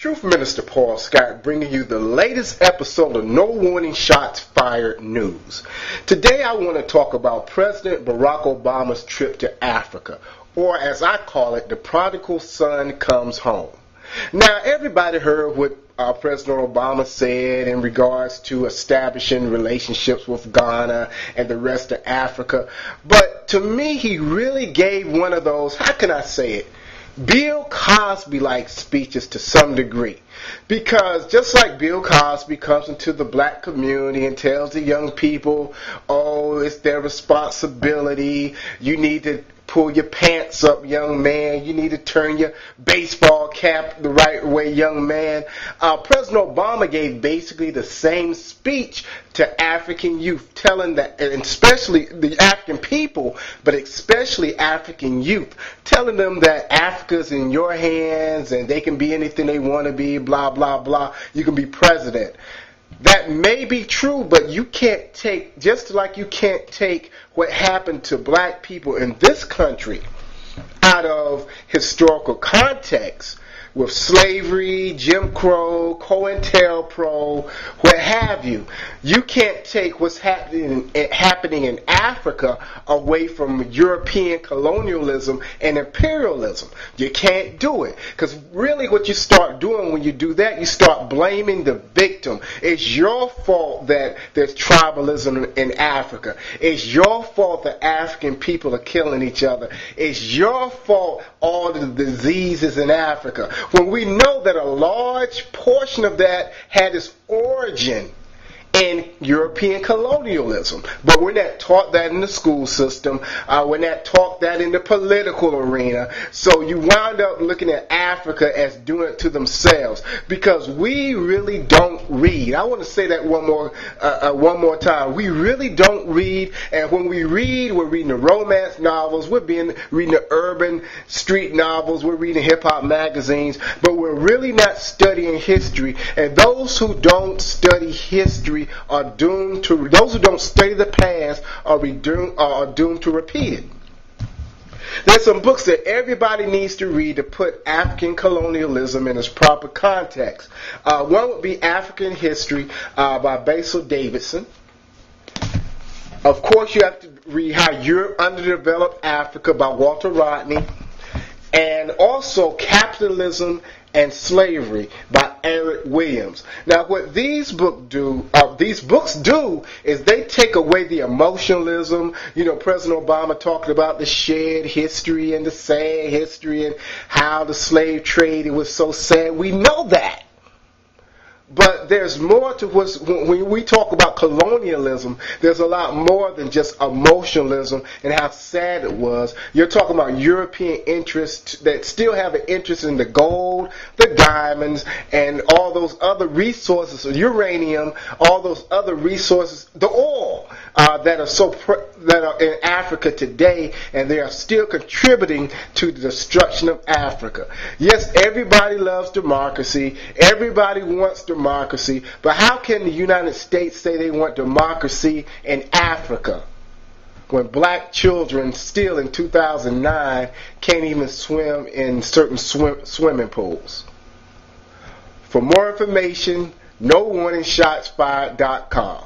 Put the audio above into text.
Truth Minister Paul Scott bringing you the latest episode of No Warning Shots Fired News. Today I want to talk about President Barack Obama's trip to Africa, or as I call it, the prodigal son comes home. Now everybody heard what President Obama said in regards to establishing relationships with Ghana and the rest of Africa, but to me he really gave one of those, how can I say it, Bill Cosby-like speeches to some degree. Because just like Bill Cosby comes into the black community and tells the young people, oh, it's their responsibility, you need to pull your pants up, young man, you need to turn your baseball cap the right way, young man. President Obama gave basically the same speech to African youth, telling that, and especially the African people, but especially African youth, telling them that Africa's in your hands and they can be anything they want to be, blah, blah, blah. You can be president. That may be true, but you can't take, just like you can't take what happened to black people in this country out of historical context with slavery, Jim Crow, COINTELPRO, what have you. You can't take what's happening in Africa away from European colonialism and imperialism. You can't do it. Because really what you start doing when you do that, you start blaming the victim. It's your fault that there's tribalism in Africa. It's your fault that African people are killing each other. It's your fault all the diseases in Africa. When we know that a large portion of that had its origin in European colonialism. But we're not taught that in the school system. We're not taught that in the political arena. So you wind up looking at Africa as doing it to themselves because we really don't read. I want to say that one more time. We really don't read, and when we read, we're reading the romance novels, reading the urban street novels, we're reading hip-hop magazines, but we're really not studying history. And those who don't study history are doomed to, those who don't study the past are doomed to repeat it. There's some books that everybody needs to read to put African colonialism in its proper context. One would be African History by Basil Davidson. Of course, you have to read How Europe Underdeveloped Africa by Walter Rodney. And also Capitalism and Slavery by Eric Williams. Now, what these books do is they take away the emotionalism. You know, President Obama talked about the shared history and the sad history and how the slave trade, it was so sad. We know that. But there's more to when we talk about colonialism, there's a lot more than just emotionalism and how sad it was. You're talking about European interests that still have an interest in the gold, the diamonds, and all those other resources, uranium, all those other resources, the oil that are in Africa today, and they are still contributing to the destruction of Africa. Yes, everybody loves democracy. Everybody wants democracy, but how can the United States say they want democracy in Africa when black children still in 2009 can't even swim in certain swimming pools? For more information, NoWarningShotsFired.com.